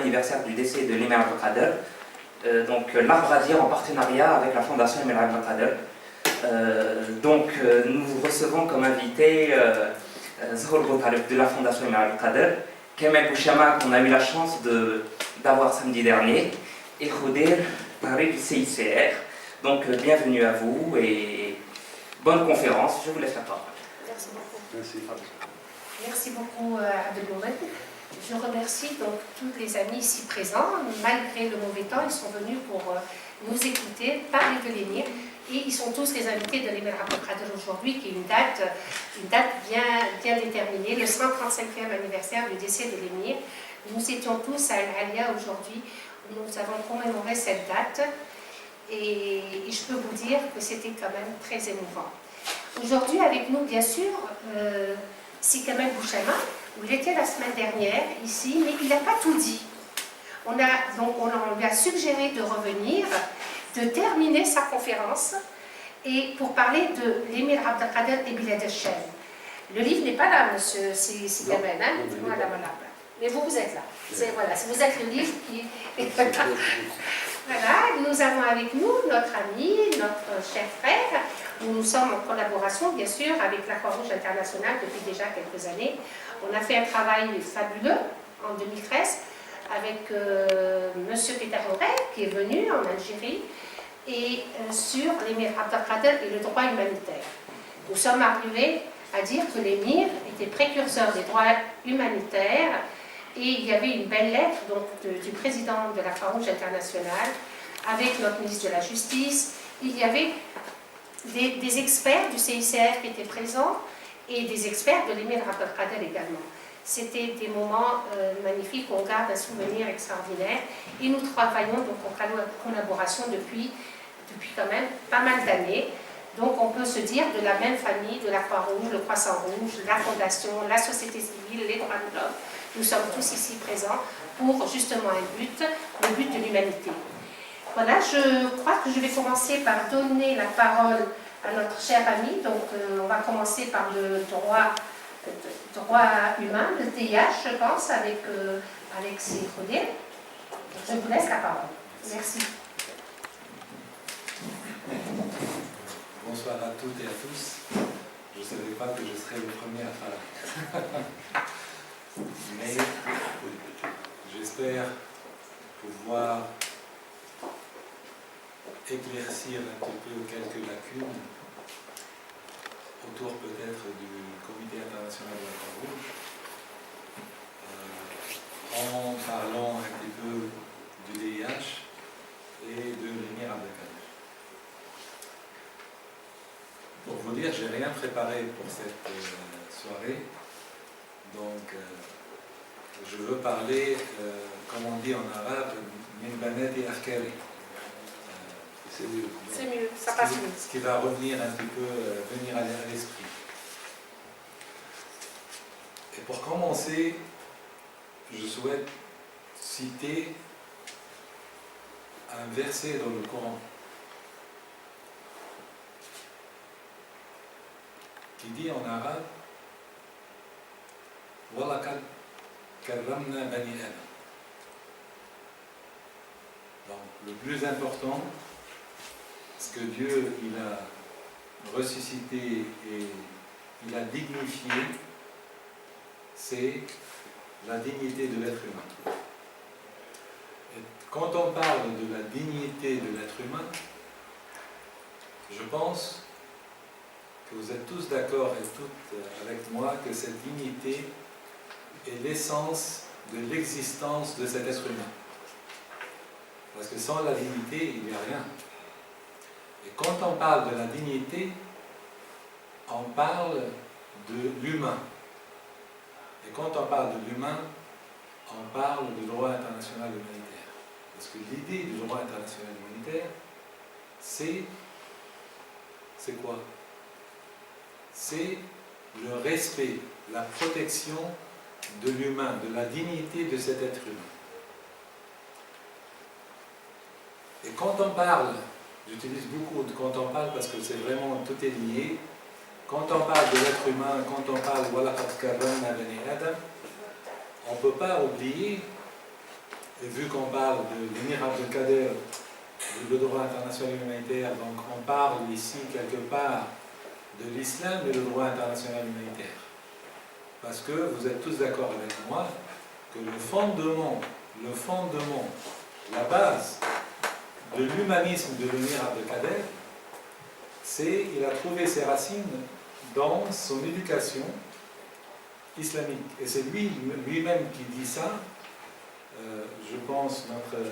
anniversaire du décès de l'Émir Abdelkader. Donc l'Arbre à dire en partenariat avec la Fondation Émir Abdelkader. Nous vous recevons comme invité Zahor Boutaleb de la Fondation Émir Abdelkader, Kemal Bouchama qu'on a eu la chance d'avoir samedi dernier, et Khoudir Tariq du CICR. Donc bienvenue à vous et bonne conférence, je vous laisse la parole. Merci beaucoup. Merci. Merci beaucoup Abdelmoumad. Je remercie donc tous les amis ici présents. Malgré le mauvais temps, ils sont venus pour nous écouter, parler de l'Émir. Et ils sont tous les invités de l'Émir Abdelkader aujourd'hui, qui est une date bien déterminée, le 135e anniversaire du décès de l'Émir. Nous étions tous à Al-Alia aujourd'hui, où nous avons commémoré cette date. Et je peux vous dire que c'était quand même très émouvant. Aujourd'hui, avec nous, bien sûr, c'est Kemal Bouchama, où il était la semaine dernière ici, mais il n'a pas tout dit. On lui a suggéré de revenir, de terminer sa conférence et pour parler de l'Émir Abdelkader et Bilad el-Shem. Le livre n'est pas là, monsieur Sigaben, hein? Voilà. Mais vous êtes là. Voilà, vous êtes le livre qui... Voilà, nous avons avec nous notre ami, notre cher frère. Nous sommes en collaboration, bien sûr, avec la Croix-Rouge internationale depuis déjà quelques années. On a fait un travail fabuleux en 2013 avec M. Peter Horel, qui est venu en Algérie, et sur l'Émir Abdelkader et le droit humanitaire. Nous sommes arrivés à dire que l'Émir était précurseur des droits humanitaires, et il y avait une belle lettre donc, du président de la Croix-Rouge internationale avec notre ministre de la Justice. Il y avait des experts du CICR qui étaient présents et des experts de l'Émir Abdelkader également. C'était des moments magnifiques, on garde un souvenir extraordinaire et nous travaillons donc en collaboration depuis quand même pas mal d'années. Donc on peut se dire de la même famille, de la Croix-Rouge, le Croissant-Rouge, la Fondation, la société civile, les droits de l'homme. Nous sommes tous ici présents pour justement un but, le but de l'humanité. Voilà, je crois que je vais commencer par donner la parole à notre cher ami. Donc on va commencer par le droit humain, le DIH, je pense, avec Alexis Khoudir. Je vous laisse la parole. Merci. Bonsoir à toutes et à tous. Je ne savais pas que je serais le premier à parler. Mais j'espère pouvoir éclaircir un petit peu quelques lacunes autour peut-être du Comité international de la Croix-Rouge, en parlant un petit peu du DIH et de l'Émir Abdelkader. Pour vous dire, je n'ai rien préparé pour cette soirée, donc je veux parler, comme on dit en arabe, min banati afkari. C'est mieux. C'est mieux, ça passe mieux. Ce qui va revenir un petit peu, venir à l'esprit. Et pour commencer, je souhaite citer un verset dans le Coran qui dit en arabe « Walakad karramna bani Adam ». Donc le plus important, ce que Dieu il a ressuscité et il a dignifié, c'est la dignité de l'être humain. Et quand on parle de la dignité de l'être humain, je pense que vous êtes tous d'accord et toutes avec moi que cette dignité est l'essence de l'existence de cet être humain. Parce que sans la dignité, il n'y a rien. Et quand on parle de la dignité, on parle de l'humain. Et quand on parle de l'humain, on parle du droit international humanitaire. Parce que l'idée du droit international humanitaire, c'est quoi? C'est le respect, la protection de l'humain, de la dignité de cet être humain. Et quand on parle, j'utilise beaucoup de quand on parle parce que c'est vraiment, tout est lié. Quand on parle de l'être humain, quand on parle on ne peut pas oublier Et vu qu'on parle de l'émir Abdelkader, le droit international humanitaire, donc on parle ici quelque part de l'islam et le droit international humanitaire. Parce que vous êtes tous d'accord avec moi que le fondement, la base de l'humanisme de l'émir Abdelkader, c'est qu'il a trouvé ses racines dans son éducation islamique. Et c'est lui-même qui dit ça. Je pense notre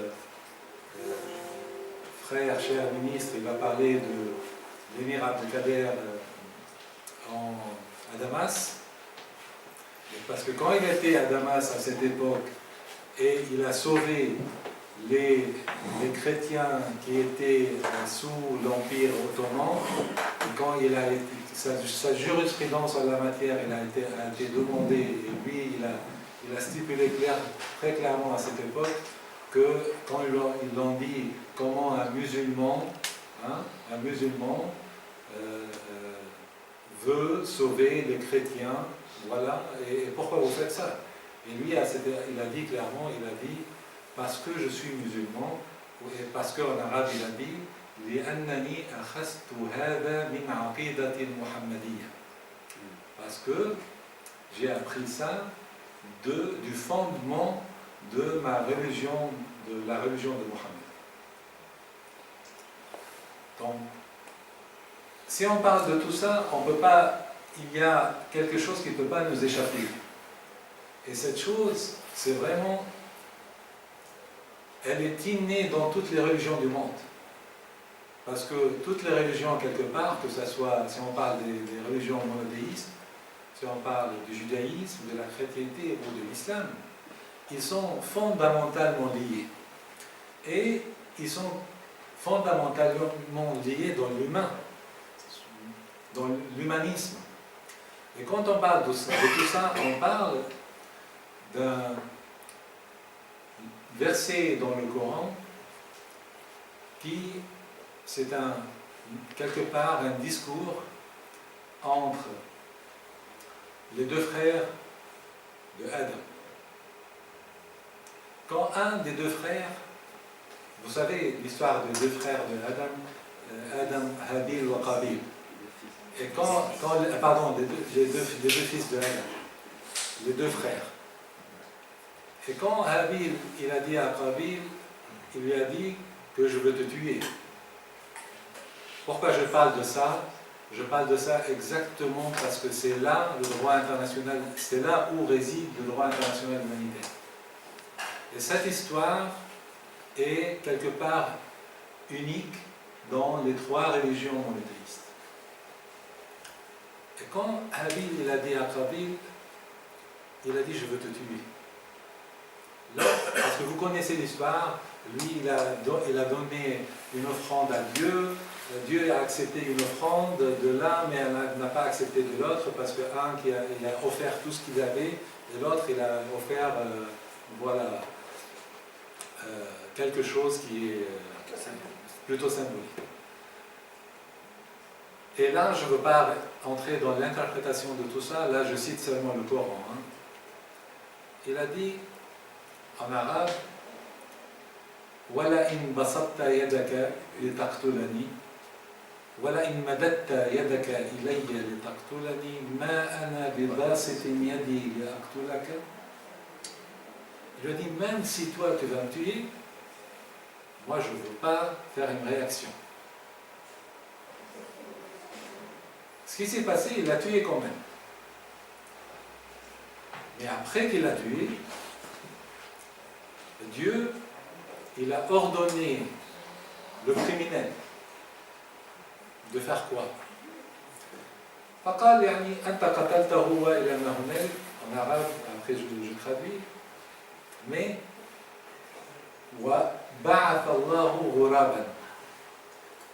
frère, cher ministre, il va parler de l'émir Abdelkader à Damas. Parce que quand il était à Damas à cette époque, et il a sauvé les chrétiens qui étaient sous l'Empire ottoman, et quand il a été, sa jurisprudence en la matière a été demandée, et lui il a stipulé très clairement à cette époque que quand ils l'ont dit comment un musulman veut sauver les chrétiens, voilà, et pourquoi vous faites ça? Et lui il a dit clairement, parce que je suis musulman, et parce qu'en arabe il a dit لأنني أخذت هذا من عقيدة المحمدية, parce que j'ai appris ça du fondement de ma religion, de la religion de Mohammed. Donc, si on parle de tout ça, il y a quelque chose qui ne peut pas nous échapper. Et cette chose, c'est vraiment, elle est innée dans toutes les religions du monde. Parce que toutes les religions, quelque part, que ce soit, si on parle des religions monothéistes, si on parle du judaïsme, de la chrétienté ou de l'islam, ils sont fondamentalement liés. Et ils sont fondamentalement liés dans l'humain, dans l'humanisme. Et quand on parle de tout ça, on parle d'un verset dans le Coran qui, c'est quelque part un discours entre les deux frères de Adam. Quand un des deux frères, vous savez l'histoire des deux frères de Adam, Habil et Qabil. Et les deux fils de Adam, les deux frères. Et quand Habil, il a dit à Qabil, il lui a dit que je veux te tuer. Pourquoi je parle de ça? Je parle de ça exactement parce que c'est là le droit international, c'est là où réside le droit international humanitaire. Et cette histoire est quelque part unique dans les trois religions monothéistes. Et quand Habil il a dit à Qabil, il a dit je veux te tuer. Là, parce que vous connaissez l'histoire, lui il a donné une offrande à Dieu. Dieu a accepté une offrande de l'un, mais elle n'a pas accepté de l'autre, parce que il a offert tout ce qu'il avait, et l'autre, il a offert, quelque chose qui est plutôt symbolique. Et là, je ne veux pas entrer dans l'interprétation de tout ça, là, je cite seulement le Coran. Il a dit, en arabe, « Wala in basatta yadaka litaqtulani » وَلَئِنْ مَدَدْتَ يَدَكَ إِلَيَّ لِتَقْتُلَنِي مَا أَنَا بِبَاسِطٍ يَدِي لِأَقْتُلَكَ. Je lui ai dit, même si toi tu vas me tuer, moi je ne veux pas faire une réaction. Ce qui s'est passé, il l'a tué quand même. Mais après qu'il l'a tué, Dieu, il a ordonné le criminel de faire quoi? فقال يعني أنت قتلته وإلى هنالك en arabe, après je traduis, mais وبعث الله غرابا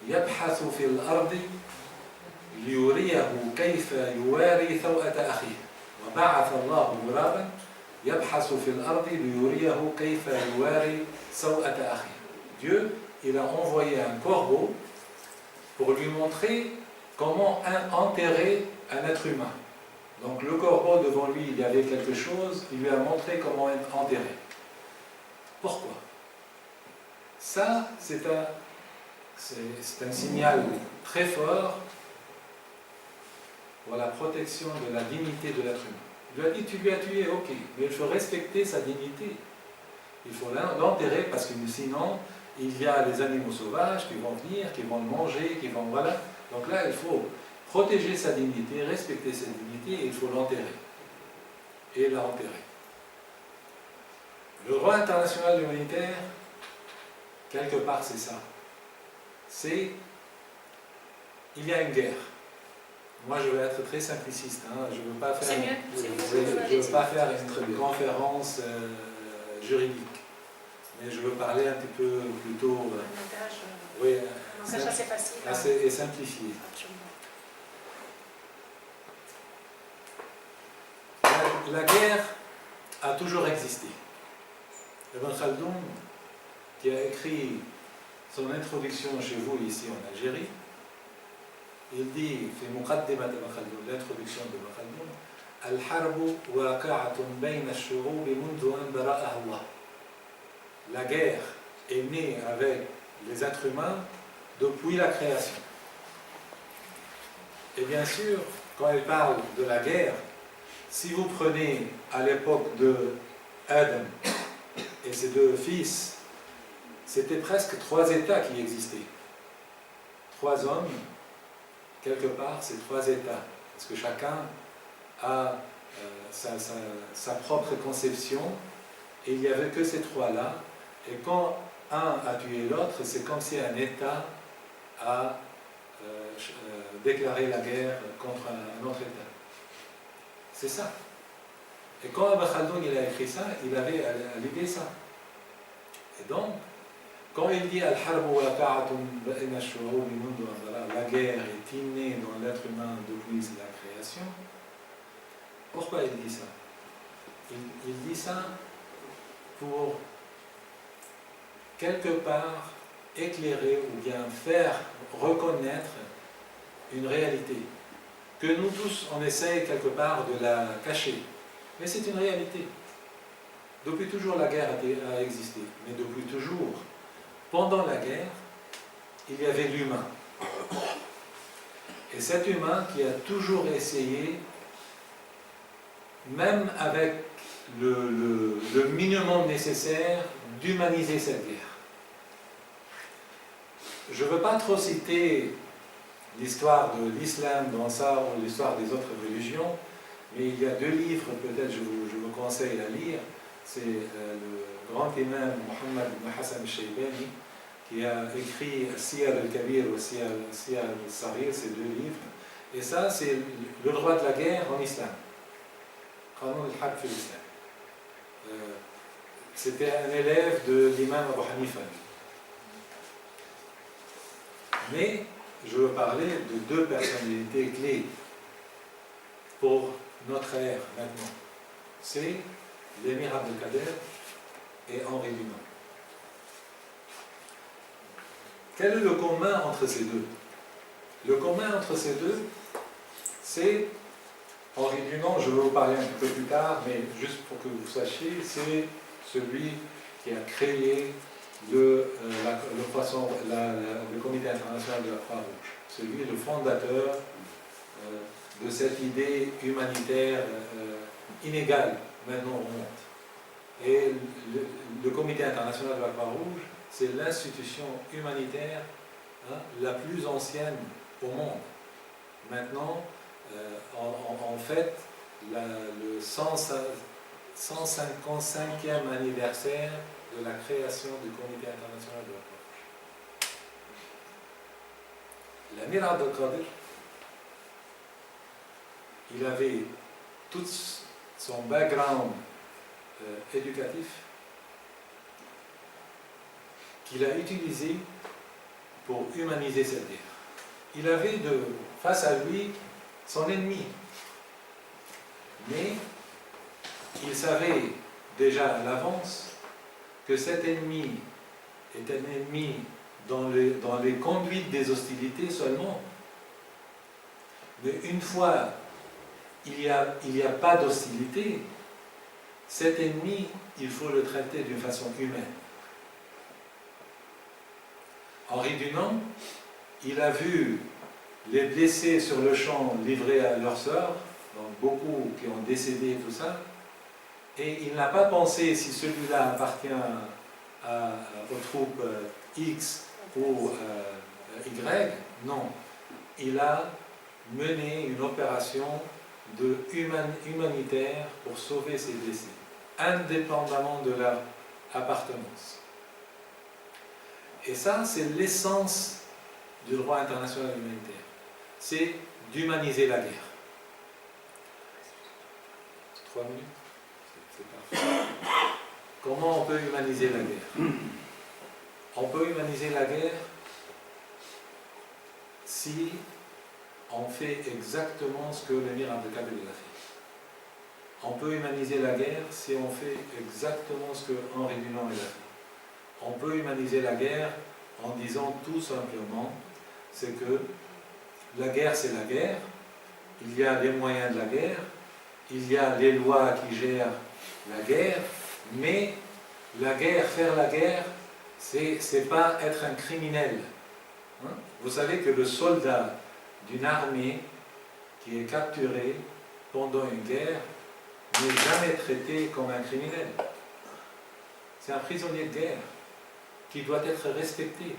يبحث في الأرض ليريه كيف يواري سوءة أخيه وبعث الله غرابا يبحث في الأرض ليريه كيف يواري سوءة أخيه. Dieu, il a envoyé un corbeau pour lui montrer comment enterrer un être humain. Donc le corbeau devant lui, il y avait quelque chose, il lui a montré comment enterrer. Pourquoi? Ça, c'est un signal très fort pour la protection de la dignité de l'être humain. Il lui a dit, tu lui as tué, ok, mais il faut respecter sa dignité. Il faut l'enterrer parce que sinon, il y a des animaux sauvages qui vont venir, qui vont le manger, qui vont... Voilà. Donc là, il faut protéger sa dignité, respecter sa dignité, et il faut l'enterrer. Et la enterrer. Le droit international humanitaire, quelque part, c'est ça. Il y a une guerre. Moi, je vais être très simpliciste. Hein. Je ne veux pas faire, une conférence juridique. Mais je veux parler un petit peu plutôt... oui, assez facile. Et simplifié. La guerre a toujours existé. Ibn Khaldoun, qui a écrit son introduction chez vous ici en Algérie, il dit, l'introduction de Ibn Khaldoun, Al-harbu waqa'atun bayna ash-shu'ubi mundu an bara'aha Allah. La guerre est née avec les êtres humains depuis la création. Et bien sûr, quand il parle de la guerre, si vous prenez à l'époque de Adam et ses deux fils, c'était presque 3 États qui existaient. 3 hommes, quelque part, c'est 3 États. Parce que chacun a sa propre conception, et il n'y avait que ces 3-là. Et quand un a tué l'autre, c'est comme si un État a déclaré la guerre contre un autre État. C'est ça. Et quand Ibn Khaldoun il a écrit ça, il avait à l'idée ça. Et donc, quand il dit la guerre est innée dans l'être humain depuis la création, pourquoi il dit ça? Il dit ça pour quelque part éclairer ou bien faire reconnaître une réalité que nous tous on essaye quelque part de la cacher, mais c'est une réalité. Depuis toujours la guerre a existé, mais depuis toujours, pendant la guerre, il y avait l'humain. Et cet humain qui a toujours essayé, même avec le minimum nécessaire, d'humaniser cette guerre. Je ne veux pas trop citer l'histoire de l'islam dans ça ou l'histoire des autres religions, mais il y a 2 livres, peut-être je vous conseille à lire. C'est le grand imam Mohammed ibn Hassan al-Shaybani qui a écrit Siyar al-Kabir ou Siyar al-Saghir, ces 2 livres. Et ça, c'est le droit de la guerre en islam. Qanun al-Harb fi l'islam. C'était un élève de l'imam Abu Hanifa. Mais je veux parler de 2 personnalités clés pour notre ère maintenant. C'est l'émir Abdelkader et Henri Dunant. Quel est le commun entre ces 2? Le commun entre ces 2, c'est Henri Dunant, je vais vous parler un peu plus tard, mais juste pour que vous sachiez, c'est celui qui a créé le comité international de la Croix-Rouge. C'est lui le fondateur de cette idée humanitaire inégale maintenant au monde. Et le comité international de la Croix-Rouge, c'est l'institution humanitaire la plus ancienne au monde. Maintenant, en fait, le 155e anniversaire de la création du comité international de la Croix-Rouge. L'Amir Abdelkader, il avait tout son background éducatif qu'il a utilisé pour humaniser cette guerre. Il avait face à lui son ennemi, mais il savait déjà à l'avance que cet ennemi est un ennemi dans les conduites des hostilités seulement. Mais une fois il n'y a pas d'hostilité, cet ennemi, il faut le traiter d'une façon humaine. Henri Dunant, il a vu les blessés sur le champ livrés à leurs sœurs, donc beaucoup qui ont décédé, tout ça, et il n'a pas pensé si celui-là appartient aux troupes X ou Y, non. Il a mené une opération humanitaire pour sauver ces blessés, indépendamment de leur appartenance. Et ça, c'est l'essence du droit international humanitaire. C'est d'humaniser la guerre. 3 minutes? C'est parfait. Comment on peut humaniser la guerre? On peut humaniser la guerre si on fait exactement ce que l'émir Abdelkader a fait. On peut humaniser la guerre si on fait exactement ce que Henri Dunant a fait. On peut humaniser la guerre en disant tout simplement, c'est que la guerre c'est la guerre, il y a les moyens de la guerre, il y a les lois qui gèrent la guerre, mais la guerre, faire la guerre, c'est pas être un criminel. Hein? Vous savez que le soldat d'une armée qui est capturé pendant une guerre n'est jamais traité comme un criminel. C'est un prisonnier de guerre qui doit être respecté.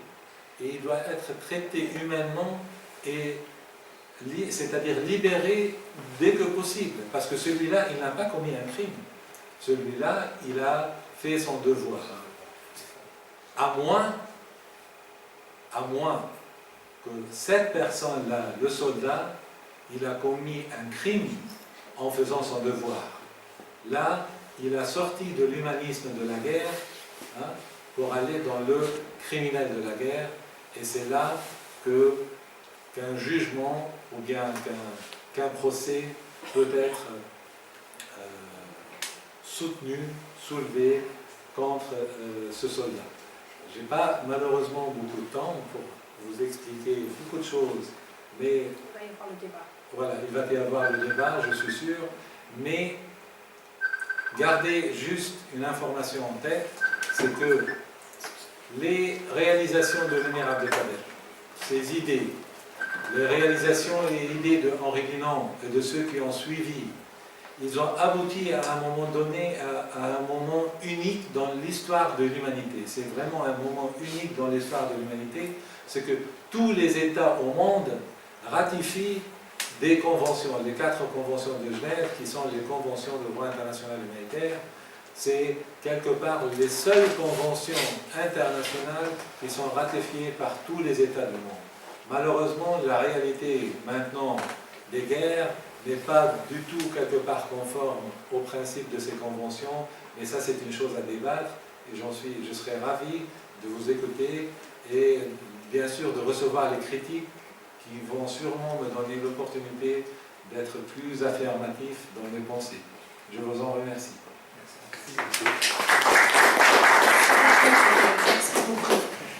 Et il doit être traité humainement, c'est-à-dire libéré dès que possible. Parce que celui-là, il n'a pas commis un crime. Celui-là, il a fait son devoir. À moins que cette personne-là, le soldat, il a commis un crime en faisant son devoir. Là, il a sorti de l'humanisme de la guerre, hein, pour aller dans le criminel de la guerre, et c'est là qu'un jugement ou bien qu'un procès peut être soutenu, soulevé contre ce soldat. Je n'ai pas malheureusement beaucoup de temps pour vous expliquer beaucoup de choses, mais Il va y avoir le débat. voilà, il va y avoir le débat, je suis sûr, mais gardez juste une information en tête, c'est que les réalisations de l'émir Abdelkader, ses idées, les réalisations et idées de Henri Dunant et de ceux qui ont suivi, ils ont abouti à un moment donné, à un moment unique dans l'histoire de l'humanité. C'est vraiment un moment unique dans l'histoire de l'humanité, c'est que tous les États au monde ratifient des conventions, les 4 conventions de Genève, qui sont les conventions de droit international humanitaire. C'est quelque part les seules conventions internationales qui sont ratifiées par tous les États du monde. Malheureusement, la réalité maintenant des guerres n'est pas du tout quelque part conforme aux principes de ces conventions, mais ça c'est une chose à débattre, et je serais ravi de vous écouter et bien sûr de recevoir les critiques qui vont sûrement me donner l'opportunité d'être plus affirmatif dans mes pensées. Je vous en remercie.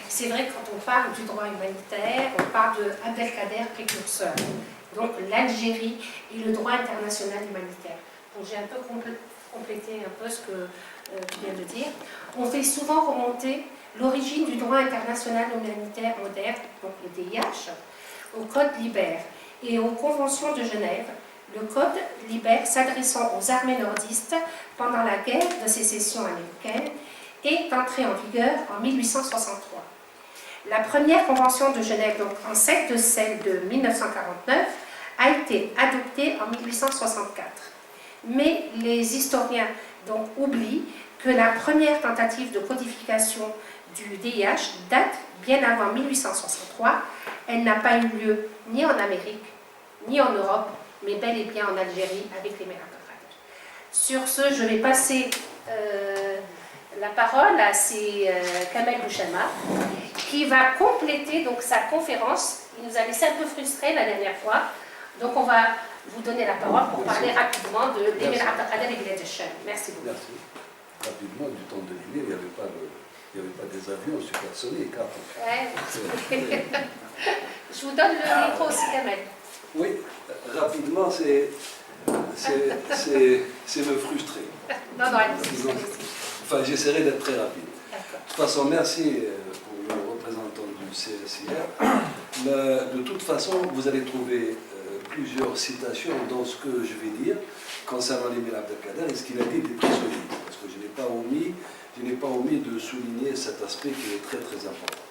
C'est vrai que quand on parle du droit humanitaire, on parle de Abdelkader précurseur. Donc l'Algérie et le droit international humanitaire. Donc j'ai un peu complété un peu ce que tu viens de dire. On fait souvent remonter l'origine du droit international humanitaire moderne, donc le DIH, au Code Libère et aux conventions de Genève. Le Code Libère s'adressant aux armées nordistes pendant la guerre de sécession américaine est entré en vigueur en 1863. La première convention de Genève, donc en de celle de 1949, a été adoptée en 1864. Mais les historiens donc oublient que la première tentative de codification du DIH date bien avant 1863. Elle n'a pas eu lieu ni en Amérique, ni en Europe, mais bel et bien en Algérie avec les Abdelkader. Sur ce, je vais passer la parole à Kamel Bouchama, qui va compléter donc sa conférence. Il nous a laissé un peu frustrés la dernière fois, donc on va vous donner la parole pour parler rapidement de l'émir Abdelkader et Bilad el-Cham. Merci beaucoup. Merci. Rapidement, du temps de l'émir, il n'y avait pas des avions supersoniques. Ouais. Je vous donne le micro aussi, Kamel. Oui, rapidement, c'est c'est me frustrer. Non, non, allez-y. Enfin, j'essaierai d'être très rapide. D'accord. De toute façon, merci pour le représentant du CSIR. De toute façon, vous allez trouver plusieurs citations dans ce que je vais dire concernant l'émir Abdelkader et ce qu'il a dit des prisonniers. Parce que je n'ai pas omis de souligner cet aspect qui est très très important.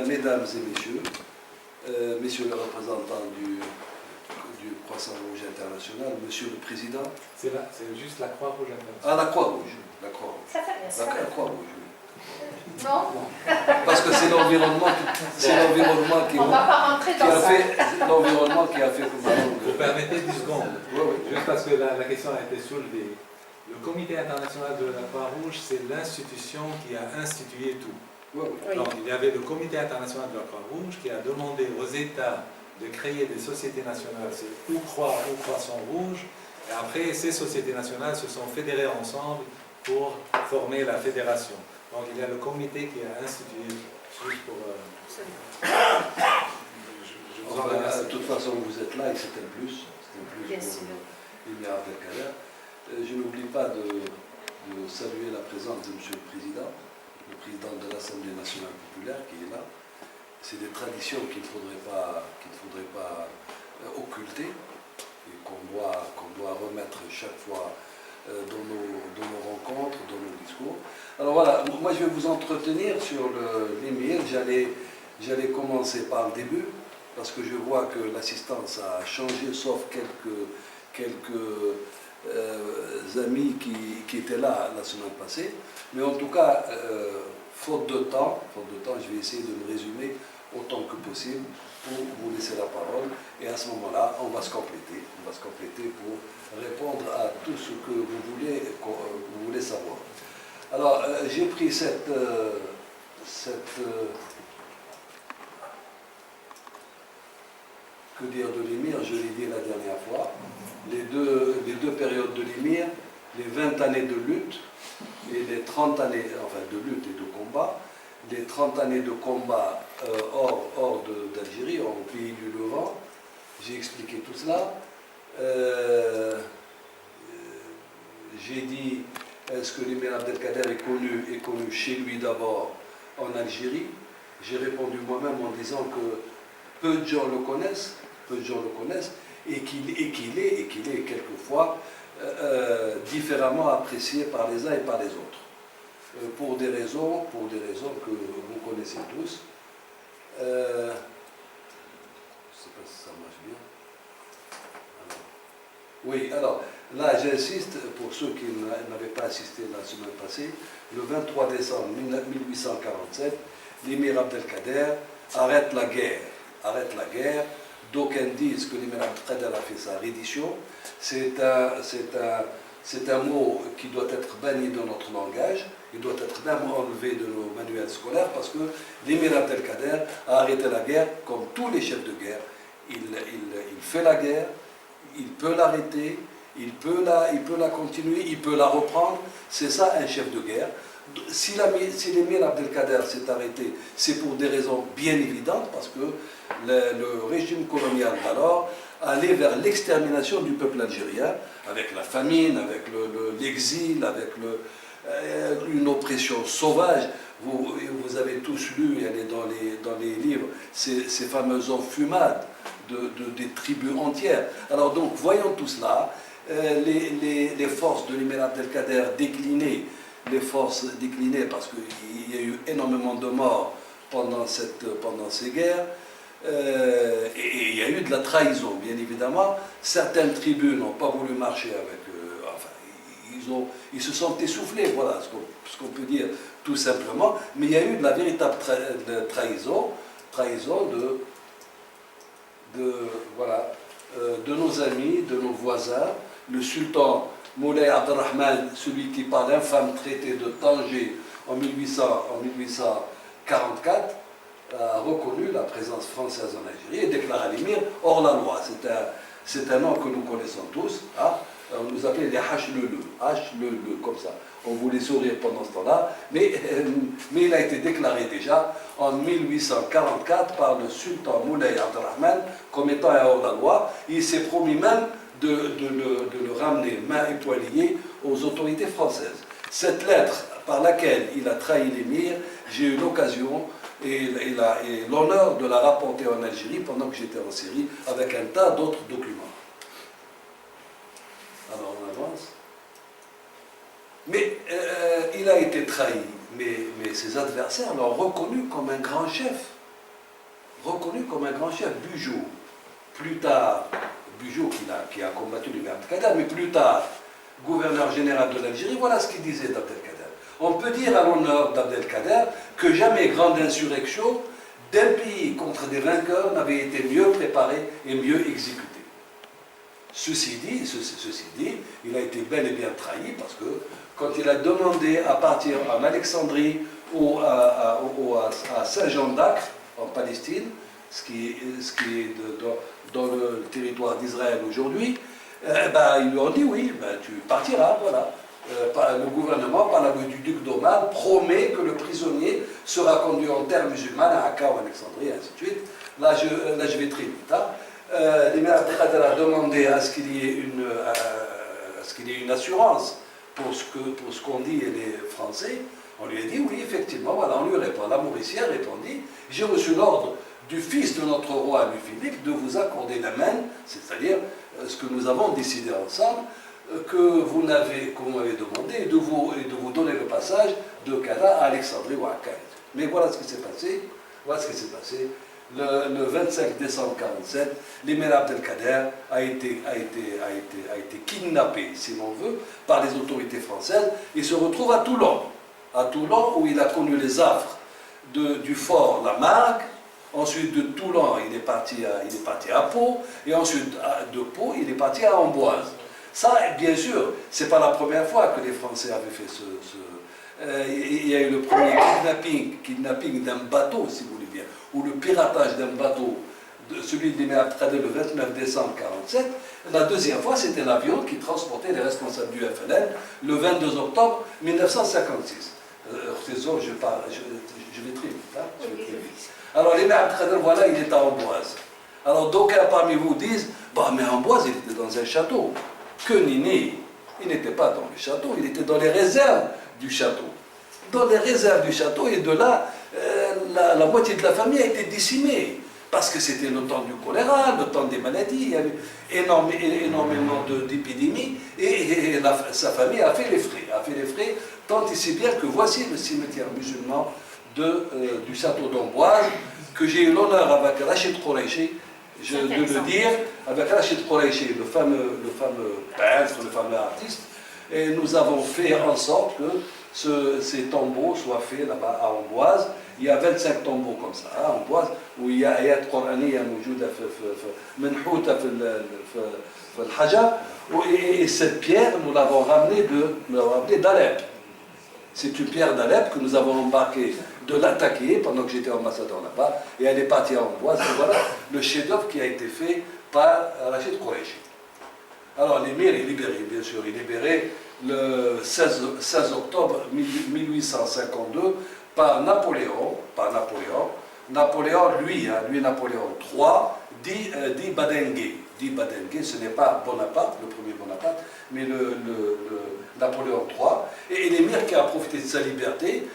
Mesdames et messieurs, messieurs les représentants du Croissant-Rouge international, monsieur le président. C'est juste la Croix-Rouge internationale. Ah, la Croix-Rouge. La Croix-Rouge. Ça fait bien ça. La Croix-Rouge, oui. Non, Parce que c'est l'environnement qui on ne va pas rentrer dans ça. l'environnement qui a fait que Vous permettez 10 secondes. Oui, oui. Juste parce que la question a été soulevée. Le Comité international de la Croix-Rouge, c'est l'institution qui a institué tout. Oui, oui. Oui. Donc, il y avait le Comité international de la Croix-Rouge qui a demandé aux États de créer des sociétés nationales, c'est ou Croix ou Croissant-Rouge, et après ces sociétés nationales se sont fédérées ensemble pour former la fédération. Donc il y a le comité qui a institué, juste pour... je vous en Enfin, remercie. de toute façon, vous êtes là et c'est un plus. C'est un plus Bien pour sûr. l'émir Abdelkader. Je n'oublie pas de saluer la présence de monsieur le président de l'Assemblée nationale populaire qui est là. C'est des traditions qu'il ne faudrait pas occulter et qu'on doit remettre chaque fois dans nos rencontres, dans nos discours. Alors voilà, moi je vais vous entretenir sur l'émir. J'allais commencer par le début, parce que je vois que l'assistance a changé, sauf quelques amis qui étaient là la semaine passée. Mais en tout cas, faute de temps, je vais essayer de me résumer autant que possible pour vous laisser la parole. Et à ce moment-là, on va se compléter. On va se compléter pour répondre à tout ce que vous voulez savoir. Alors, j'ai pris cette que dire de l'émir, je l'ai dit la dernière fois, les deux périodes de l'émir, les 20 années de lutte et les 30 années, enfin de lutte et de combat, les 30 années de combat hors d'Algérie, au pays du Levant. J'ai expliqué tout cela. J'ai dit, est-ce que l'émir Abdelkader est connu chez lui d'abord en Algérie? J'ai répondu moi-même en disant que peu de gens le connaissent, et qu'il est quelquefois différemment apprécié par les uns et par les autres. Pour des raisons que vous connaissez tous. Je ne sais pas si ça marche bien. Oui, alors, là j'insiste, pour ceux qui n'avaient pas assisté la semaine passée, le 23 décembre 1847, l'émir Abdelkader arrête la guerre. D'aucuns disent que l'émir Abdelkader a fait sa reddition. C'est un mot qui doit être banni de notre langage. Il doit être même enlevé de nos manuels scolaires parce que l'émir Abdelkader a arrêté la guerre comme tous les chefs de guerre. Il fait la guerre, il peut l'arrêter, il peut la continuer, il peut la reprendre. C'est ça un chef de guerre. Si l'émir Abdelkader s'est arrêté, c'est pour des raisons bien évidentes, parce que le régime colonial d'alors allait vers l'extermination du peuple algérien, avec la famine, avec l'exil, avec une oppression sauvage. Vous avez tous lu, elle est dans les livres, ces fameuses enfumades des tribus entières. Alors donc, voyons tout cela, les forces de l'émir Abdelkader déclinaient, parce qu'il y a eu énormément de morts pendant ces guerres, et il y a eu de la trahison, bien évidemment. Certaines tribus n'ont pas voulu marcher avec eux, enfin, ils se sont essoufflés, voilà ce qu'on peut dire tout simplement, mais il y a eu de la véritable trahison de nos amis, de nos voisins. Le sultan Moulay Abdelrahman, celui qui par l'infâme traité de Tanger en 1844, a reconnu la présence française en Algérie et déclara l'émir hors la loi. C'est un nom que nous connaissons tous. Hein. On nous appelait les H-le-le, comme ça. On voulait sourire pendant ce temps-là, mais il a été déclaré déjà en 1844 par le sultan Moulay Abdelrahman comme étant un hors la loi. Il s'est promis même de le ramener main et poing liés aux autorités françaises. Cette lettre par laquelle il a trahi l'émir, j'ai eu l'occasion et l'honneur de la rapporter en Algérie pendant que j'étais en Syrie avec un tas d'autres documents. Alors on avance. Mais il a été trahi, mais ses adversaires l'ont reconnu comme un grand chef. Reconnu comme un grand chef, Bugeaud. Plus tard, Bugeaud qui a combattu le Abdelkader, mais plus tard, gouverneur général de l'Algérie, voilà ce qu'il disait d'Abdelkader. On peut dire à l'honneur d'Abdelkader que jamais grande insurrection d'un pays contre des vainqueurs n'avait été mieux préparée et mieux exécutée. Ceci dit, il a été bel et bien trahi parce que quand il a demandé à partir en Alexandrie ou à Saint-Jean d'Acre, en Palestine, ce qui est dans le territoire d'Israël aujourd'hui, ils lui ont dit oui, tu partiras, voilà. Le gouvernement, par la voix du duc d'Oman, promet que le prisonnier sera conduit en terre musulmane à Akka ou Alexandrie, et ainsi de suite. Là, je vais très vite. L'émir Abdelkader a demandé à ce qu'il y ait une assurance pour ce qu'ont dit les Français. On lui a dit oui, effectivement, voilà, on lui répond. La Mauricienne répondit, j'ai reçu l'ordre du fils de notre roi Louis-Philippe de vous accorder la main, c'est-à-dire ce que nous avons décidé ensemble, que vous m'avez demandé, et de vous donner le passage de Cana à Alexandrie ou à Caire. Mais voilà ce qui s'est passé. Voilà ce qui s'est passé. Le 25 décembre 1947, l'émir Abdelkader a été kidnappé, si l'on veut, par les autorités françaises et se retrouve à Toulon. À Toulon, où il a connu les affres du fort Lamarque. Ensuite de Toulon, il est parti à Pau, et ensuite de Pau, il est parti à Amboise. Ça, bien sûr, ce n'est pas la première fois que les Français avaient fait il y a eu le premier kidnapping d'un bateau, si vous voulez bien, ou le piratage d'un bateau, celui de l'émir Abdelkader le 29 décembre 1947. La deuxième fois, c'était l'avion qui transportait les responsables du FLN le 22 octobre 1956. Je vais très vite. Alors, l'émir Abdelkader, voilà, il est à Amboise. Alors, d'aucuns parmi vous disent, mais Amboise, il était dans un château. Que nenni, il n'était pas dans le château, il était dans les réserves du château. Dans les réserves du château, et de là, la moitié de la famille a été décimée. Parce que c'était le temps du choléra, le temps des maladies, il y avait énormément d'épidémies, et sa famille a fait les frais, tant et si bien que voici le cimetière musulman du château d'Amboise, que j'ai eu l'honneur avec Rachid Kouraïchi de le dire, avec Rachid Kouraïchi, le fameux peintre, le fameux artiste, et nous avons fait en sorte que ces tombeaux soient faits là-bas à Amboise. Il y a 25 tombeaux comme ça à Amboise, où il y a ayat Qur'aniyya منحوتة في الحجر, et cette pierre, nous l'avons ramenée d'Alep. C'est une pierre d'Alep que nous avons embarquée de l'attaquer pendant que j'étais ambassadeur là-bas, et elle est partie à Amboise. Et voilà le chef-d'œuvre qui a été fait par Rachid Kouraïchi. Alors l'émir est libéré, bien sûr, il est libéré le 16 octobre 1852 par Napoléon. Napoléon, lui Napoléon III, dit Badengue. Dit Badengue, ce n'est pas Bonaparte, le premier Bonaparte, mais le Napoléon III. Et l'émir qui a profité de sa liberté,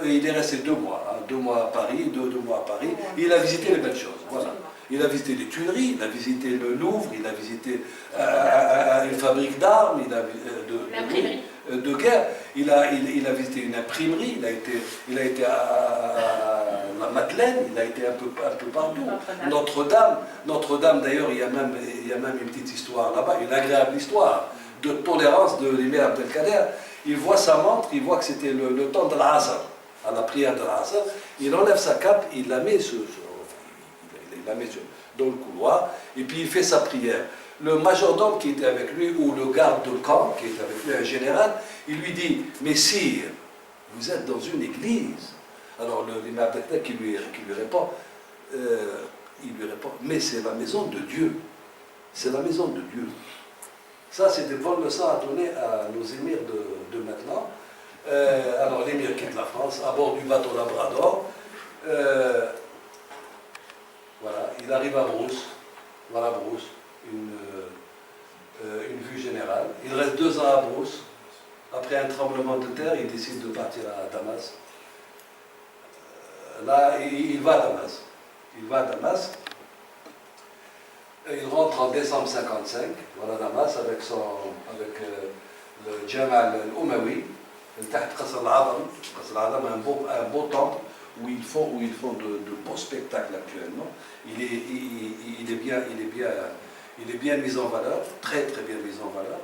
il est resté 2 mois, 2 mois à Paris, 2 mois à Paris, et il a visité les belles choses, voilà. Il a visité les Tuileries, il a visité le Louvre, il a visité une fabrique d'armes, de guerre, il a visité une imprimerie, il a été à la Madeleine, il a été un peu partout. Notre-Dame d'ailleurs, il y a même une petite histoire là-bas, une agréable histoire de tolérance de l'émir Abdelkader. Il voit sa montre, il voit que c'était le temps de l'Asr, à la prière de l'Asr, il enlève sa cape, il la met dans le couloir, et puis il fait sa prière. Le majordome qui était avec lui, ou le garde de camp qui était avec lui, un général, il lui dit, mais sire, vous êtes dans une église. Alors l'émir Abdelkader qui lui répond, mais c'est la maison de Dieu. C'est la maison de Dieu. Ça, c'est des bonnes leçons à donner à nos émirs de maintenant. Alors l'émir quitte la France à bord du bateau Labrador. Voilà, il arrive à Brousse. Voilà Brousse, une vue générale. Il reste 2 ans à Brousse. Après un tremblement de terre, il décide de partir à Damas. Là, il va à Damas. Il va à Damas. Il rentre en décembre 55, voilà Damas, avec le Jamal al-Umawi, le Taht Qasr al-Azam. Qasr al-Azam, un beau temple où ils font de beaux spectacles actuellement. Il est bien mis en valeur, très très bien mis en valeur.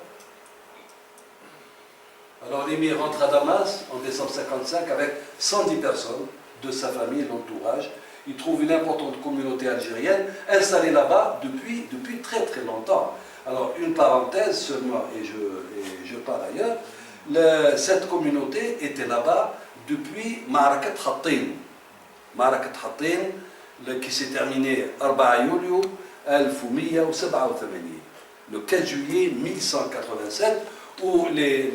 Alors l'émir rentre à Damas en décembre 55 avec 110 personnes de sa famille, l'entourage. Il trouve une importante communauté algérienne installée là-bas depuis très très longtemps. Alors une parenthèse seulement, et je pars ailleurs, cette communauté était là-bas depuis Ma'arakat Hattin. Ma'arakat Hattin, qui s'est terminée 4 يوليو 1187, le 4 juillet 1187, où les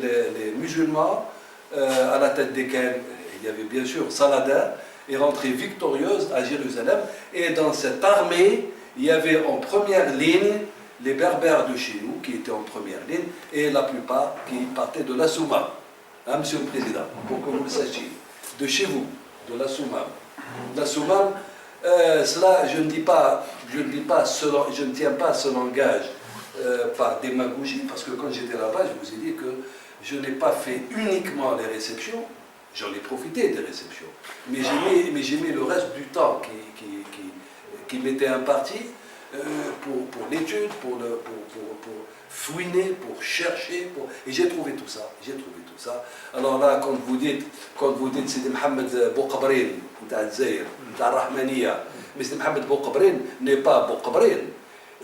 musulmans, à la tête desquels il y avait bien sûr Saladin, est rentrée victorieuse à Jérusalem. Et dans cette armée, il y avait en première ligne les Berbères de chez nous, qui étaient en première ligne, et la plupart qui partaient de la Soumam. Hein, Monsieur le Président, pour que vous le sachiez. De chez vous, de la Soumam. La Soumam, cela, je ne tiens pas ce langage par démagogie, parce que quand j'étais là-bas, je vous ai dit que je n'ai pas fait uniquement les réceptions, j'en ai profité des réceptions, mais j'ai mis le reste du temps qui m'était imparti pour l'étude, pour fouiner, pour chercher, et j'ai trouvé tout ça. Alors là, quand vous dites Sidi Mohamed Bouqabrin, mais Sidi Mohamed Bouqabrin n'est pas Bouqabrin.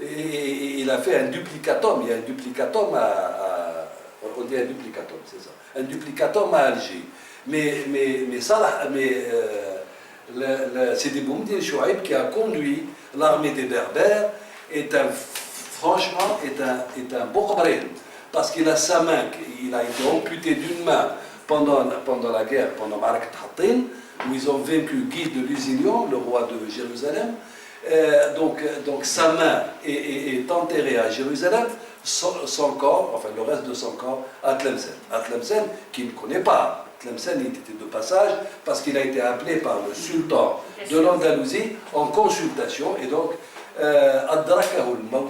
Il a fait un duplicatum, il y a un duplicatum on dit un duplicatum, c'est ça, un duplicatum à Alger. Mais Sidi Boumediene Chouaib, qui a conduit l'armée des Berbères, franchement est un Bouqabrin, parce qu'il a sa main, il a été amputé d'une main pendant la guerre, pendant Ma'arakat Hattin, où ils ont vaincu Guy de Lusignan, le roi de Jérusalem. Donc sa main est enterrée à Jérusalem, son corps, enfin le reste de son corps, à Tlemcen. À Tlemcen, qui ne connaît pas. Tlemcen, il était de passage parce qu'il a été appelé par le sultan de l'Andalousie en consultation, et donc Adrakahu al-Maut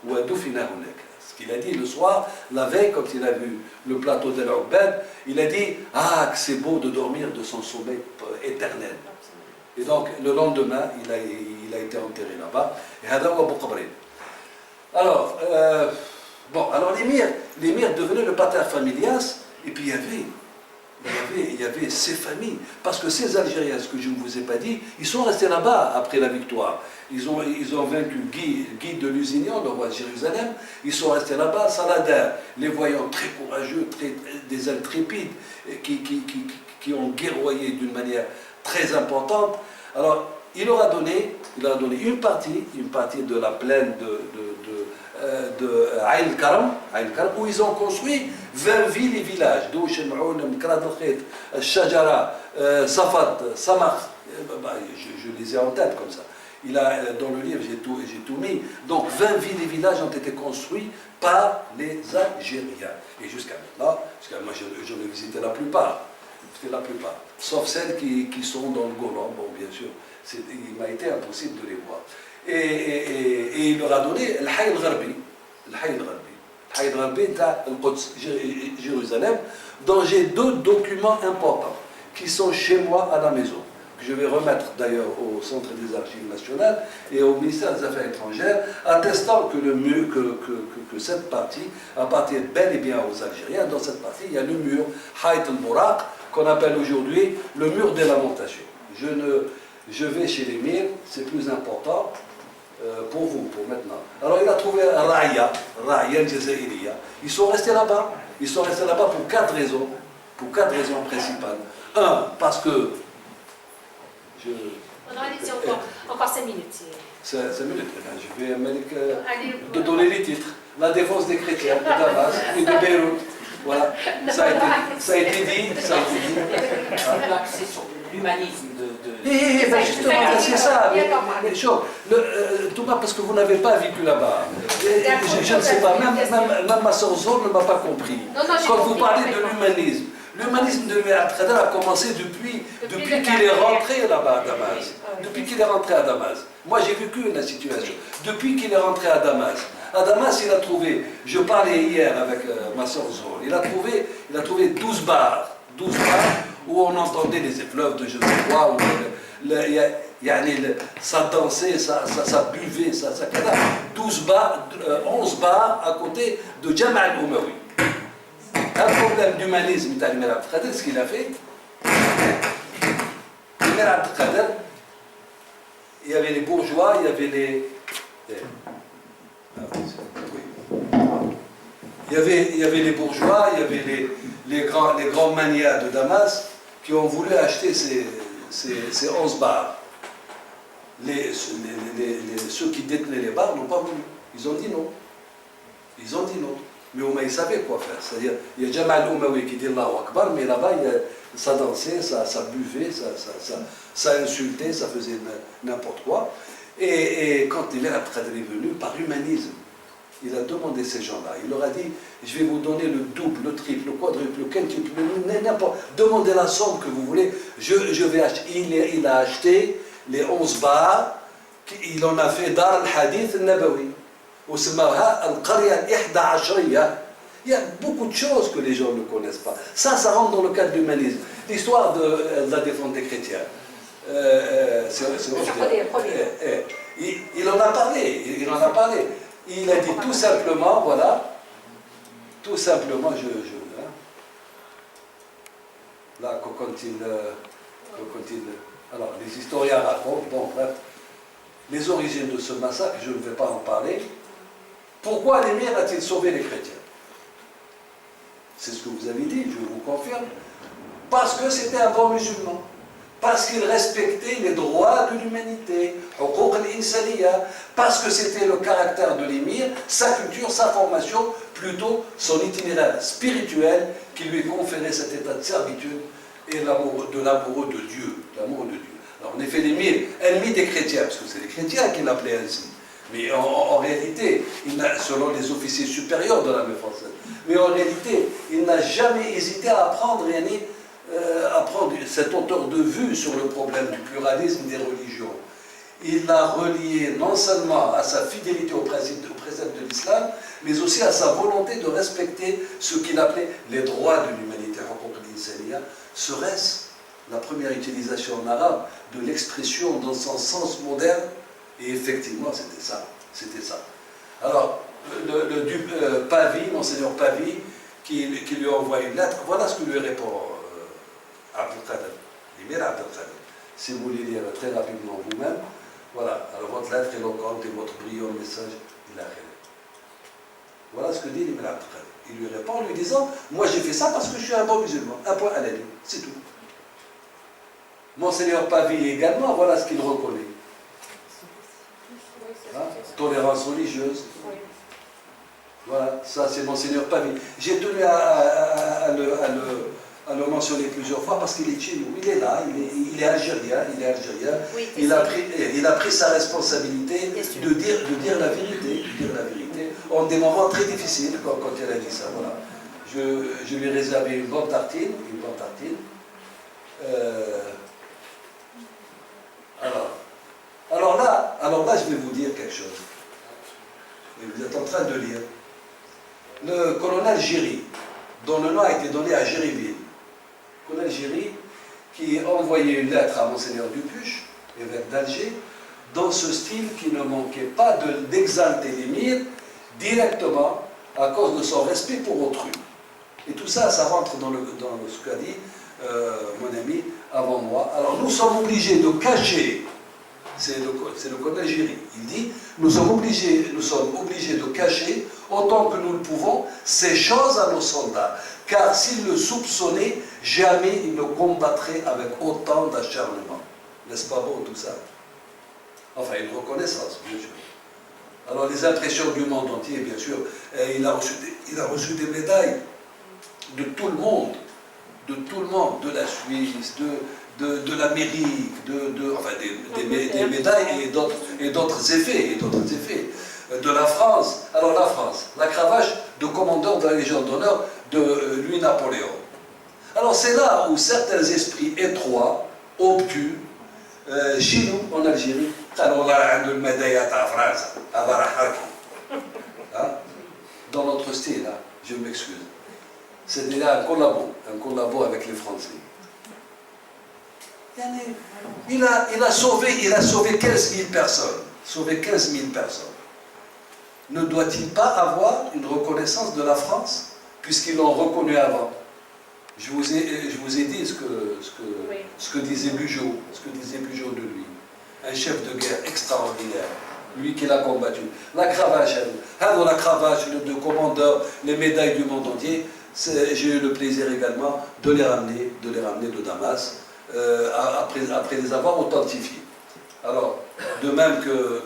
wa dufina hunak. Ce qu'il a dit le soir, la veille, quand il a vu le plateau d'El Oubed, il a dit « Ah, que c'est beau de dormir de son sommeil éternel ». Et donc, le lendemain, il a été enterré là-bas. Et Hadawa Bouqabrin. Alors, l'émir devenait le pater familias, et puis il y avait ces familles. Parce que ces Algériens, ce que je ne vous ai pas dit, ils sont restés là-bas après la victoire. Ils ont vaincu Guy de Lusignan, le roi de Jérusalem. Ils sont restés là-bas. Saladin, les voyant très courageux, des intrépides, qui ont guerroyé d'une manière très importante. Alors, il leur a donné une partie de la plaine de Aïn Karam, où ils ont construit 20 villes et villages, d'où Shem'oun, Mkrad al-Khit, Shajara, Safat, Samakh, je les ai en tête comme ça. Dans le livre, j'ai tout mis. Donc 20 villes et villages ont été construits par les Algériens. Et jusqu'à maintenant, moi j'en ai visité la plupart. Sauf celles qui sont dans le Golan, bon bien sûr, il m'a été impossible de les voir. Et il leur a donné le Hay al-Gharbi, Jérusalem, dont j'ai 2 documents importants, qui sont chez moi à la maison, que je vais remettre d'ailleurs au Centre des Archives nationales et au ministère des Affaires étrangères, attestant que cette partie appartient bel et bien aux Algériens. Dans cette partie, il y a le mur Hayt al-Bouraq, qu'on appelle aujourd'hui le mur des lamentations. Je vais chez l'émir, c'est plus important pour vous, pour maintenant. Alors il a trouvé Ra'ya al-Jazairiya. Ils sont restés là-bas. Pour 4 raisons. Pour 4 raisons principales. 1, parce que... On aurait dit encore 5 minutes. 5 minutes, je vais donner les titres. La défense des chrétiens de Damas et de Beyrouth. Voilà, ça a été dit. C'est sur l'humanisme de justement, c'est ça. Mais chaud. Thomas, parce que vous n'avez pas vécu là-bas. Je ne sais pas, même ma soeur Zor ne m'a pas compris. Quand vous parlez de l'humanisme, l'humanisme de Abdelkader a commencé depuis qu'il est rentré là-bas à Damas. Depuis qu'il est rentré à Damas. Moi, j'ai vécu la situation. Depuis qu'il est rentré à Damas. À Damas, il a trouvé, je parlais hier avec ma soeur Zor, il a trouvé 12 bars. 12 bars où on entendait les épreuves de je ne sais quoi, où ça dansait, ça buvait, ça 12 bars, 11 bars à côté de Jama' al-Umawi. Un problème d'humanisme, Imir Abdelkader, ce qu'il a fait, Imir Abdelkader, il y avait les bourgeois, il y avait les bourgeois, il y avait les grands manias de Damas qui ont voulu acheter ces 11 bars. Ceux qui détenaient les bars n'ont pas voulu. Ils ont dit non. Mais Ouma, ils savaient quoi faire. C'est-à-dire, il y a Jama' al-Umawi qui dit Allahu Akbar, mais là-bas, ça dansait, ça buvait, ça insultait, ça faisait n'importe quoi. Et quand Imir Abdelkader est venu, par humanisme, il a demandé ces gens-là. Il leur a dit, je vais vous donner le double, le triple, le quadruple, le quintuple, n'importe. Demandez la somme que vous voulez. Je vais acheter. Il a acheté les 11 bars. Il en a fait Dar al-Hadith al-Nabawi. Il y a beaucoup de choses que les gens ne connaissent pas. Ça rentre dans le cadre de l'humanisme. L'histoire de la défense des chrétiens. Il en a parlé. Il a dit tout simplement, voilà, tout simplement, là, quand il, alors, les historiens racontent, bon, bref, les origines de ce massacre, je ne vais pas en parler. Pourquoi l'émir a-t-il sauvé les chrétiens? C'est ce que vous avez dit, je vous confirme. Parce que c'était un bon musulman. Parce qu'il respectait les droits de l'humanité, parce que c'était le caractère de l'émir, sa culture, sa formation, plutôt son itinéraire spirituel qui lui conférait cet état de servitude et l'amour de Dieu. Alors en effet, l'émir, ennemi des chrétiens, parce que c'est les chrétiens qui l'appelaient ainsi. Mais en réalité, selon les officiers supérieurs de l'armée française, mais en réalité, il n'a jamais hésité à prendre cette hauteur de vue sur le problème du pluralisme des religions. Il l'a relié non seulement à sa fidélité au précepte de l'islam, mais aussi à sa volonté de respecter ce qu'il appelait les droits de l'humanité. Serait-ce la première utilisation en arabe de l'expression dans son sens moderne? Et effectivement, c'était ça. Alors, le duc Pavie, monseigneur Pavie, qui lui envoie une lettre, voilà ce que lui répond Abdelkader, l'émir Abdelkader. Si vous voulez lire très rapidement vous-même, voilà, alors votre lettre éloquente et votre brillant message, il a rien. Voilà ce que dit l'émir Abdelkader. Il lui répond en lui disant, moi j'ai fait ça parce que je suis un bon musulman, un point à la ligne, c'est tout. Monseigneur Pavie également, voilà ce qu'il reconnaît. Tolérance religieuse. Voilà, ça c'est Monseigneur Pavie. J'ai tenu à le mentionner plusieurs fois parce qu'il est chez nous. Il est là, il est algérien. Oui, il a pris sa responsabilité de dire la vérité. En des moments très difficiles, quand il a dit ça. Voilà. Je lui ai réservé une bonne tartine. Alors là, je vais vous dire quelque chose. Et vous êtes en train de lire. Le colonel Géry, dont le nom a été donné à Géryville. Le colonel Géry, qui a envoyé une lettre à Monseigneur Dupuche, évêque d'Alger, dans ce style qui ne manquait pas d'exalter l'émir directement à cause de son respect pour autrui. Et tout ça, ça rentre dans ce qu'a dit mon ami avant moi. Alors nous sommes obligés de cacher. C'est le colonel Géry. Il dit, nous sommes obligés de cacher, autant que nous le pouvons, ces choses à nos soldats. Car s'ils le soupçonnaient, jamais ils ne combattraient avec autant d'acharnement. N'est-ce pas beau tout ça? Enfin, une reconnaissance, bien sûr. Alors les impressions du monde entier, bien sûr, il a reçu des médailles de tout le monde, de la Suisse, de l'Amérique, enfin des médailles et d'autres effets, de la France. Alors la France, la cravache de commandeur de la Légion d'honneur de Louis-Napoléon. Alors c'est là où certains esprits étroits, obtus, chez nous, en Algérie, dans notre style, là, je m'excuse. C'était là un collabo avec les Français. Il a sauvé 15 000 personnes. Ne doit-il pas avoir une reconnaissance de la France, puisqu'ils l'ont reconnu avant? Je vous ai dit ce que disait Bugeaud, de lui. Un chef de guerre extraordinaire, lui qui l'a combattu. La cravache, de commandeur, les médailles du monde entier, j'ai eu le plaisir également de les ramener de Damas, après les avoir authentifiés. Alors, de même que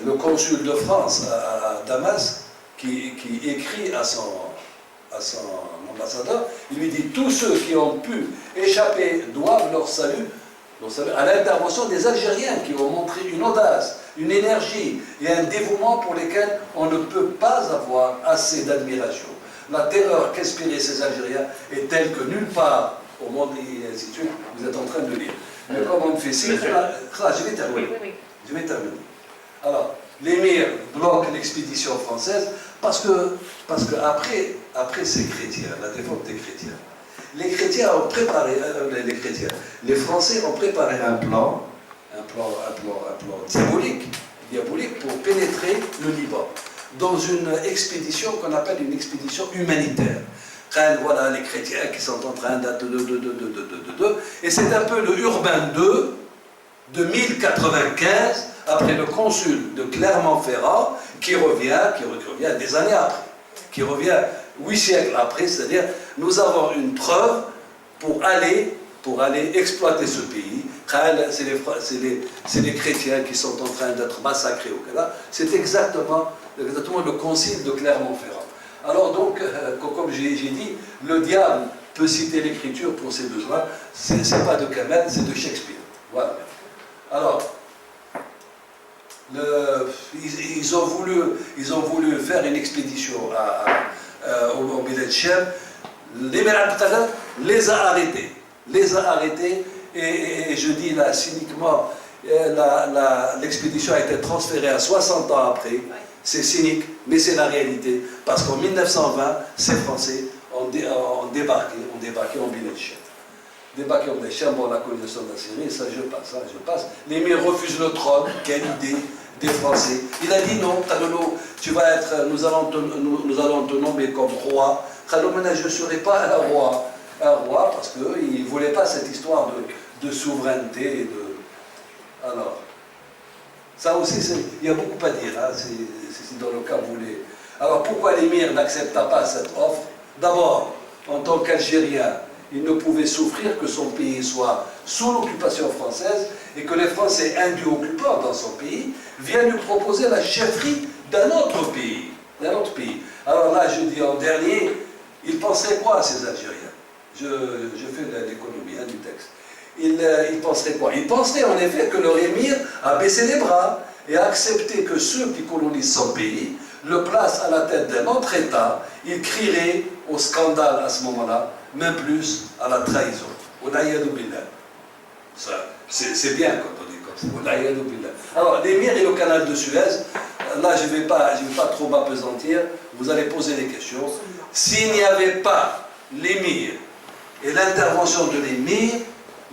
le consul de France à Damas, qui écrit à son ambassadeur, il lui dit: tous ceux qui ont pu échapper doivent leur salut à l'intervention des Algériens qui ont montré une audace, une énergie et un dévouement pour lesquels on ne peut pas avoir assez d'admiration. La terreur qu'inspiraient ces Algériens est telle que nulle part au monde, et ainsi de suite. Vous êtes en train de lire. Mais comme on me fait signe, je vais terminer. Alors, l'émir bloque l'expédition française parce que après ces chrétiens, la défaite des chrétiens, les chrétiens ont préparé, les Français ont préparé un plan diabolique pour pénétrer le Liban dans une expédition qu'on appelle une expédition humanitaire. Voilà les chrétiens qui sont en train et c'est un peu le Urbain II de 1095, après le consul de Clermont-Ferrand, qui revient des années après, qui revient 8 siècles après, c'est-à-dire nous avons une preuve pour aller exploiter ce pays. C'est les chrétiens qui sont en train d'être massacrés au Canada. C'est exactement le concile de Clermont-Ferrand. Alors donc, comme j'ai dit, le diable peut citer l'écriture pour ses besoins. C'est pas de Kamel, c'est de Shakespeare. Voilà. Alors, ils ont voulu faire une expédition au Bilad Shem. L'émir Abdelkader les a arrêtés, et je dis là cyniquement, l'expédition a été transférée à 60 ans après. C'est cynique, mais c'est la réalité, parce qu'en 1920, ces Français ont débarqué en Bilad Shem. Débarqué en Bilad Shem, bon, la colonisation de la Syrie, ça je passe. L'émir refuse le trône, quelle idée des Français. Il a dit: non, Khalolo, nous allons te nommer comme roi. Khalolo, je ne serai pas un roi, parce qu'il ne voulait pas cette histoire de souveraineté. Alors, ça aussi, il y a beaucoup à dire, hein, si dans le cas vous voulez. Alors pourquoi l'émir n'accepta pas cette offre? D'abord, en tant qu'Algérien, il ne pouvait souffrir que son pays soit sous l'occupation française et que les Français indus occupants dans son pays viennent lui proposer la chefferie d'un autre pays. Alors là, je dis en dernier, ils penseraient quoi, ces Algériens? Je fais l'économie du texte. Ils penseraient quoi? Ils penseraient en effet que leur émir a baissé les bras et a accepté que ceux qui colonisent son pays le placent à la tête d'un autre État. Ils crieraient au scandale à ce moment-là, même plus à la trahison. C'est bien quand on dit comme ça. Alors, l'émir et le canal de Suez, là je ne vais pas trop m'apesantir, vous allez poser des questions. S'il n'y avait pas l'émir et l'intervention de l'émir,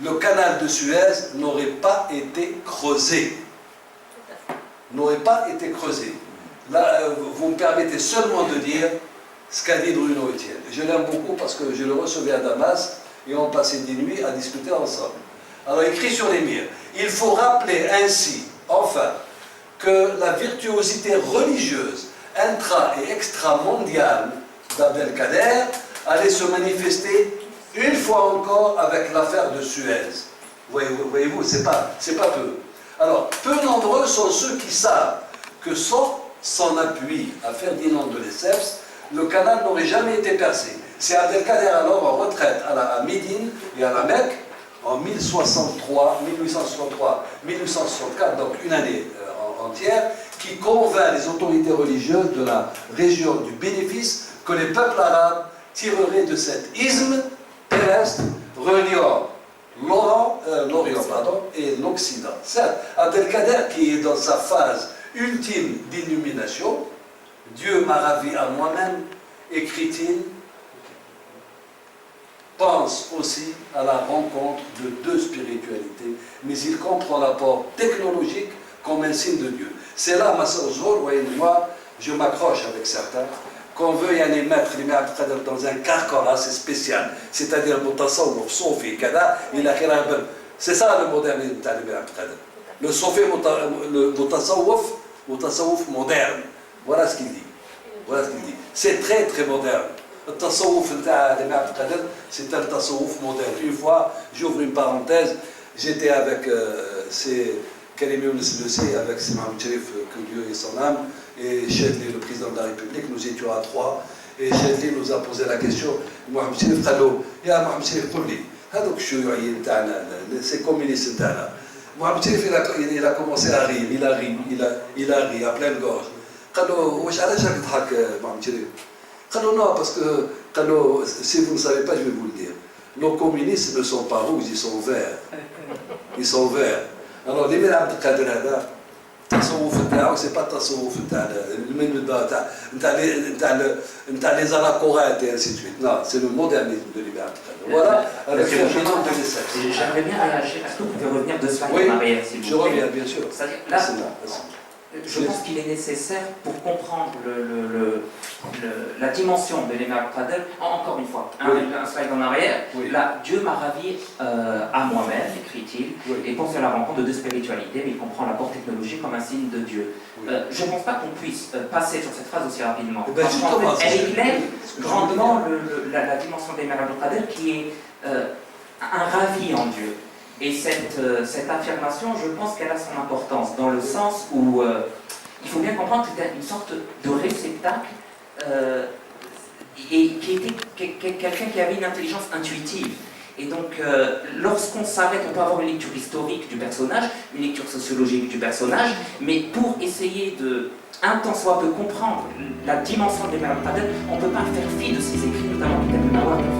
le canal de Suez n'aurait pas été creusé. Là, vous me permettez seulement de dire ce qu'a dit Bruno Etienne. Je l'aime beaucoup parce que je le recevais à Damas et on passait des nuits à discuter ensemble. Alors, écrit sur l'émir: il faut rappeler ainsi, enfin, que la virtuosité religieuse intra- et extramondiale d'Abdelkader allait se manifester une fois encore avec l'affaire de Suez. Voyez-vous, c'est pas peu. Alors, peu nombreux sont ceux qui savent que sans appui à Ferdinand de Lesseps, le canal n'aurait jamais été percé. C'est Abdelkader alors en retraite à Médine et à la Mecque en 1864, donc une année entière, qui convainc les autorités religieuses de la région du bénéfice que les peuples arabes tireraient de cet isthme terrestre reliant l'Orient et l'Occident. Certes, Abdelkader, qui est dans sa phase ultime d'illumination, Dieu m'a ravi à moi-même, écrit-il, pense aussi à la rencontre de deux spiritualités, mais il comprend l'apport technologique comme un signe de Dieu. C'est là, ma soeur Zohor, moi, je m'accroche avec certains, qu'on veut y aller mettre les Abdelkader dans un carcan assez spécial, c'est-à-dire le tasawwuf, sofi, kada, il a c'est ça le modernisme de Abdelkader. Le sofi, le tasawwuf moderne. Voilà ce qu'il dit. Voilà ce qu'il dit. C'est très très moderne. Le tasawwuf de Abdelkader, c'est un tasawwuf moderne. Une fois, j'ouvre une parenthèse, j'étais avec Karim Younès avec Mohamed Cherif, que Dieu ait son âme, et Chedli, le président de la République, nous étions à trois, et Chedli nous a posé la question, Mohamed Cherif, ya Mohamed Cherif, قولي هذوك الشيوعيين تاعنا ces communistes تاعنا. Mohamed Cherif, il a commencé à rire, il a ri à pleine gorge. قال له واش علاش راك تضحك Mohamed Cherif؟ قال له non, parce que si vous ne savez pas, je vais vous le dire. Nos communistes ne sont pas rouges, ils sont verts. Ils sont verts. Alors, les Abdelkader هذا التصوف نتاعو سي با التصوف نتاع المنبه نتاع لي زراكورات et ainsi de suite. Non, c'est le modernisme de l'Ibn Abdelkader. Voilà, avec le génome de l'essence. J'aimerais bien réagir. Est-ce que vous pouvez revenir de cela en arrière, s'il vous plaît? Je reviens, bien sûr. C'est-à-dire, là, je pense qu'il est nécessaire pour comprendre la dimension de l'Ibn Abdelkader, encore une fois, un slide en arrière, là, Dieu m'a ravi à moi-même, écrit-il, et pense à la rencontre de deux spiritualités, mais il comprend l'apport technologique comme un signe de Dieu. Je ne pense pas qu'on puisse passer sur cette phrase aussi rapidement. Parce qu'en fait, elle éclaire grandement la dimension de l'Ibn Abdelkader qui est un ravi en Dieu. Et cette affirmation, je pense qu'elle a son importance, dans le sens où il faut bien comprendre que c'était une sorte de réceptacle et qui était quelqu'un qui avait une intelligence intuitive. Et donc, lorsqu'on s'arrête, on peut avoir une lecture historique du personnage, une lecture sociologique du personnage, mais pour essayer de, un tant soit peu, comprendre la dimension des Abdelkader, on ne peut pas faire fi de ses écrits, notamment Kitab al-Mawaqif.